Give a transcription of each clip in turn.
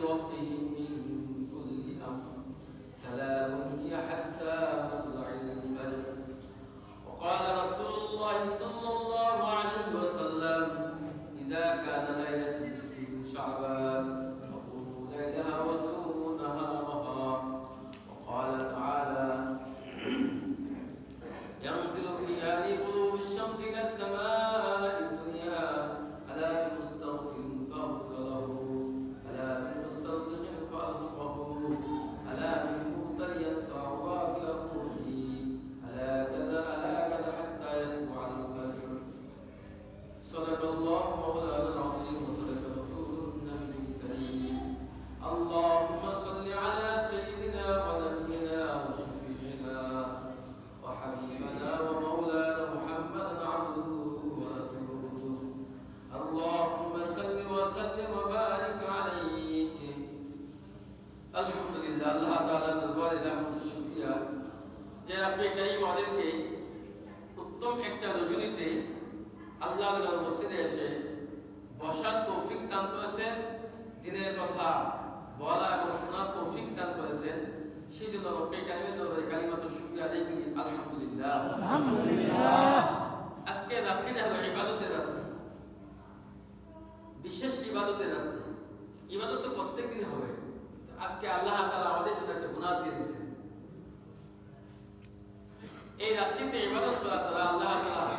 وقتهم من كل أمر سلام هي حتى مطلع الفجر. وقال رسول الله صلى الله عليه وسلم إذا كان ليلة نصف من شعبان فقوموا ليلها وصوموا نهارها. وقال تعالى ينزل فيها لغروب الشمس إلى السماء الدنيا ألا بمستغفر فاغفر له ألا بمسترزق فأرزقه ألا بمبتليا فأعوى في روحه ألا كذا حتى يطلع الفجر. صدق الله مولانا العظيم وصدق رسوله النبي الكريم. اللهم صل على سيدنا ونبينا وشفيعنا وحبيبنا ومولانا محمد عبده ورسوله. اللهم صل وسلم وبارك عليك. আলহামদুলিল্লাহ, আল্লাহ তাআলার দরবারে লাখো শুকরিয়া যে আপনি কারীম আমাদেরকে উত্তম একটা রজনীতে আল্লাহর মসজিদে এসে বসার তৌফিক দান করেছেন, দিনের কথা বলা এবং শোনার তৌফিক দান করেছেন। সেই জন্য রব্বে কারিমের দরবারে কালিমাতুশ শুকরিয়া আদায় করি। আলহামদুলিল্লাহ, আলহামদুলিল্লাহ। আজকে রাত্রিটা হলো ইবাদতের রাত্রি, বিশেষ ইবাদতের রাত্রি। ইবাদত তো প্রত্যেকদিন হবে, আজকে আল্লাহ তাআলা আমাদের জন্য একটা গুনাহ দিয়ে দিয়েছেন। এই রাত্রিতে ইবাদত করা দ্বারা আল্লাহ তাআলা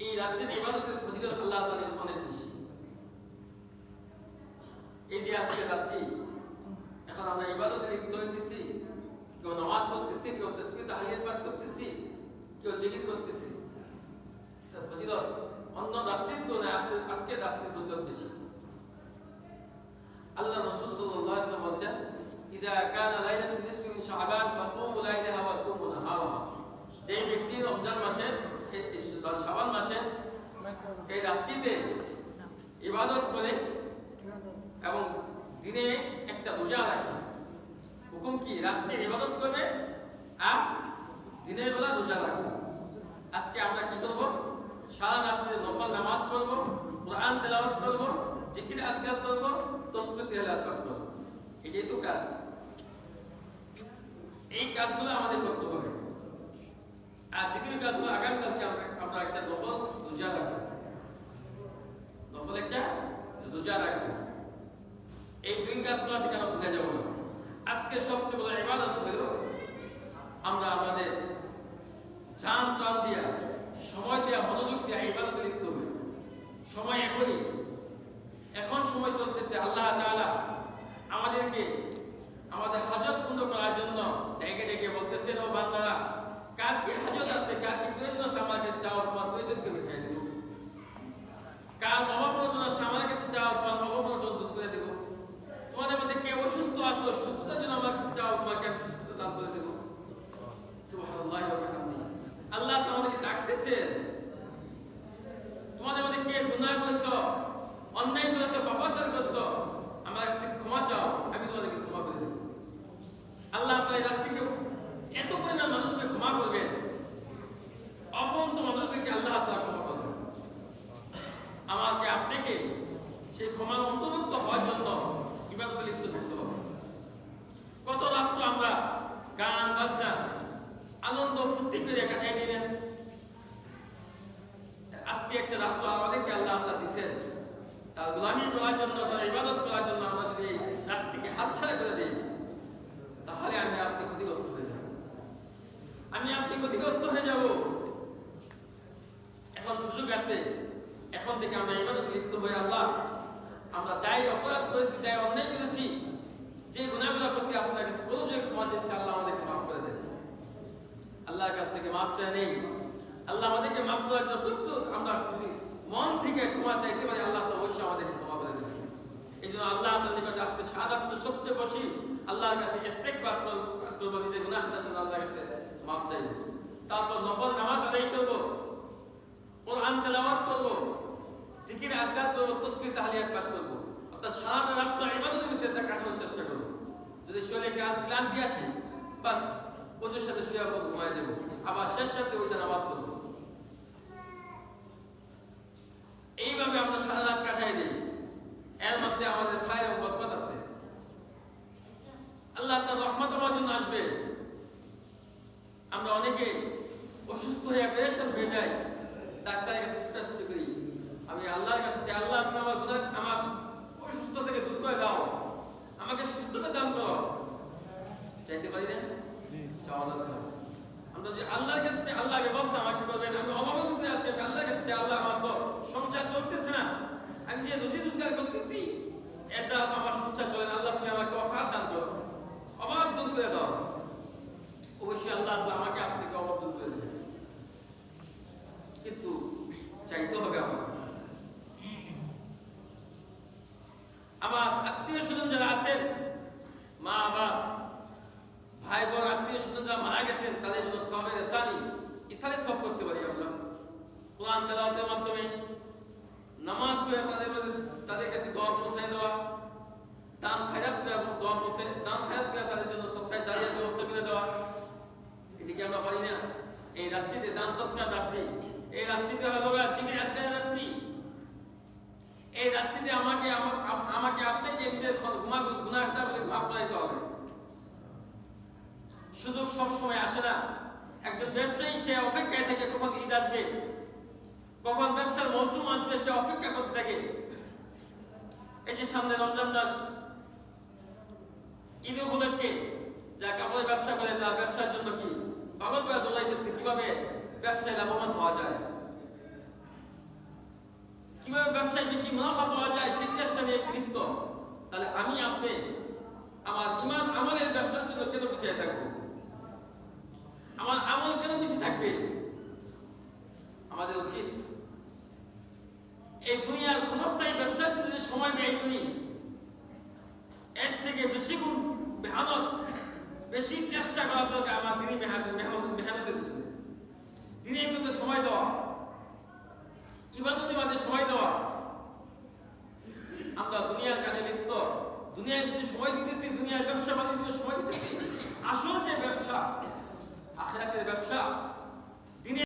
এই রাত্রিতে ইবাদতের ফজিলত আল্লাহ তাআলার অনেক বেশি। এই যে আজকে রাত্রি, এখন আমরা ইবাদতে লিপ্ত হইতেছি, কেউ নামাজ পড়তেছি, কেউ তাসবিহ তাহলিল পাঠ করতেছি, কেউ জিকির করতেছি। তার ফজিলত অন্য রাত্রির তুলনায় আজকে রাত্রির ফজিলত বেশি। আল্লাহ রাসূল সাল্লাল্লাহু আলাইহি ওয়াসাল্লাম বলেন ইযা কানা লাইলাতুন নিসফি মিন শাবান ফাকুমু লাইলাহা ওয়া সুমু নাহারাহা। যে ব্যক্তি রমজান মাসের শাবান মাসের এই রাত্রিতে ইবাদত করে এবং দিনে একটা রোজা রাখে। হুকুম কি? রাত্রে ইবাদত করবে আর দিনের বেলা রোজা রাখবে। আজকে আমরা কি করব? সারা রাত্রে নফল নামাজ পড়ব, কোরআন তেলাওয়াত করব, জিকির আজকার করব, তাসবিহ তেলাওয়াত করব। এটাই তো কাজ। এই কাজগুলো আমাদের করতে হবে। আর দ্বিতীয় কাজগুলো আগামীকালকে আমরা একটা নফল রোজা রাখবো, নফল একটা রোজা রাখবো। এই দুই কাজগুলো থেকে আমরা ভুলে যাবো না। আজকে সবচেয়ে বড় ইবাদত হলো আমরা আমাদের জান প্রাণ দিয়া, সময় দিয়া, মনোযোগ দিয়া ইবাদতে লিপ্ত হই। সময় এখনই, এখন সময় চলতেছে। আল্লাহ তাআলা আমাদেরকে আমাদের হাজত পূর্ণ করার জন্য ডেকে ডেকে বলতেছেন, ও বান্দারা, কার কি হাজত আছে, কার কি প্রয়োজন আছে আমার কাছে চাও, তোমার প্রয়োজনকে মিটাই দেব। কার অভাব অনটন আছে আমার কাছে চাও, তোমার অভাব অনটন দূর করে দেব। তোমাদের মধ্যে কে অসুস্থ আছো, সুস্থতার জন্য আমার কাছে চাও, তোমাকে আমি সুস্থতা দান করে দেব। সুবহানাল্লাহি ওয়া বিহামদিহি। আল্লাহ আমাদেরকে ডাকতেছেন। তোমাদের মধ্যে কে গুনাহ করেছো, অন্যায় করেছো, পাপাচার করেছো, আমার কাছে ক্ষমা চাও, আমি তোমাদেরকে ক্ষমা করে দেব। আল্লাহ আপনার রাত্রিকে এত পরিমাণ মানুষকে ক্ষমা করবেন, অপন্ত মানুষদেরকে আল্লাহ তাআলা ক্ষমা করবেন। আমাকে আপনাকে সেই ক্ষমার অন্তর্ভুক্ত হওয়ার জন্য ইবাদতে লিপ্ত থাকতে হবে। কত রাত্র আমরা গান বাজনা আনন্দ ফুর্তি করে কাটাই দিলেন। আজকে একটা রাত্র আমাদেরকে আল্লাহ তাআলা দিয়েছেন তার গোলামি করার জন্য, তার ইবাদত করার জন্য। আমরা যদি রাত্রিকে হাতছাড়া করে দিই, তাহলে আমি আপনি ক্ষতিগ্রস্ত হয়ে যাব, আমি আপনি ক্ষতিগ্রস্ত হয়ে যাব। এখন সুযোগ আছে, এখন থেকে আমরা ইবাদতে লিপ্ত হয়ে আল্লাহ, আমরা যাই অপরাধ করেছি, যাই অন্যায় করেছি, যে গুনাহগুলো করেছি, আপনার কাছে বলো যে ক্ষমা চেয়েছি, আল্লাহ আমাদেরকে মাফ করে দেন। আল্লাহর কাছ থেকে মাফ চাই নেই, আল্লাহ আমাদেরকে মাফ করার জন্য প্রস্তুত। আমরা যদি মন থেকে ক্ষমা চাইতে পারি, আল্লাহ অবশ্যই আমাদেরকে ক্ষমা করে দেবেন। এই জন্য আল্লাহ আপনার নিকট আজকে শাহাদাত সবচেয়ে বেশি আল্লাহর কাছে ইস্তেগফার করব, নিজের গুনাহটার জন্য আল্লাহর কাছে মাফ চাইব। তারপর নফল নামাজ আদায় করব, কোরআন তেলাওয়াত করব, জিকির আজকার করব, তাসবিহ তাহলিল পাঠ করব। অর্থাৎ সারা রাত ইবাদতের ভিতরে কাটানোর চেষ্টা করব। যদি শরীরে ক্লান্তি আসে, বাস ওদের সাথে শুয়ে ঘুমায় দেব, আবার শেষ সাথে ওইটা নামাজ পড়ব। এইভাবে আমরা সারা রাত কাটাই দিই। এর মধ্যে আমাদের খায় আমার আত্মীয় স্বজন যারা আছেন, মা বাবা ভাই বোন আত্মীয় স্বজন যারা মারা গেছেন, তাদের জন্য সওয়াবের ইসালে সব করতে পারি আমরা। কোরআন তেলাওয়াতের মাধ্যমে, নামাজ পড়ে তাদের কাছে দোয়া পৌঁছায় দেওয়া, দান খায়রাত করে দোয়া পৌঁছে, দান খায়রাত করে তাদের জন্য সদকায়ে জারিয়ার ব্যবস্থা করে দেওয়া। এদিকে আমরা পারি না। এই রাত্রিতে দান সদকার রাত্রি, এই রাত্রিতে হলো জিকির আজকারের রাত্রি। এই রাত্রিতে আমাকে আপনাকে নিজের গুনাহটা বলে মাফ করাইতে হবে। সুযোগ সব সময় আসে না। একজন ব্যবসায়ী সে অপেক্ষায় থাকে কখন ঈদ আসবে, কখন ব্যবসার মৌসুম আসবে, সে অপেক্ষা করতে থাকে। এই যে সামনে রমজান মাস, ঈদ উপলক্ষে যা কাপড়ের ব্যবসা করে তার ব্যবসার জন্য কি পাগল করে দৌড়াইতেছে, কিভাবে ব্যবসায় লাভবান হওয়া যায়, কিভাবে ব্যবসায় বেশি মুনাফা পাওয়া যায়, সেই চেষ্টা নিয়ে লিপ্ত। তাহলে আমি আপনি আমার ইমান আমলের ব্যবসার জন্য কেন পিছিয়ে থাকবো? আমার আমল কেন পিছিয়ে থাকবে? আমাদের উচিত এই দুনিয়ার ক্ষণস্থায়ী ব্যবসার জন্য যে সময় ব্যয় করি, এর থেকে বেশি গুণ মেহনত, বেশি চেষ্টা করা দরকার আমার দিনই মেহনতের পিছনে, দিনের মধ্যে সময় দেওয়া, ইবাদতের মাঝে সময় দেওয়া। আমরা দুনিয়ার কাজে লিপ্ত, দুনিয়ার পিছনে সময় দিতেছি, দুনিয়ার ব্যবসা বাণিজ্যের সময় দিতেছি। আসল যে ব্যবসা, আখিরাতের ব্যবসা,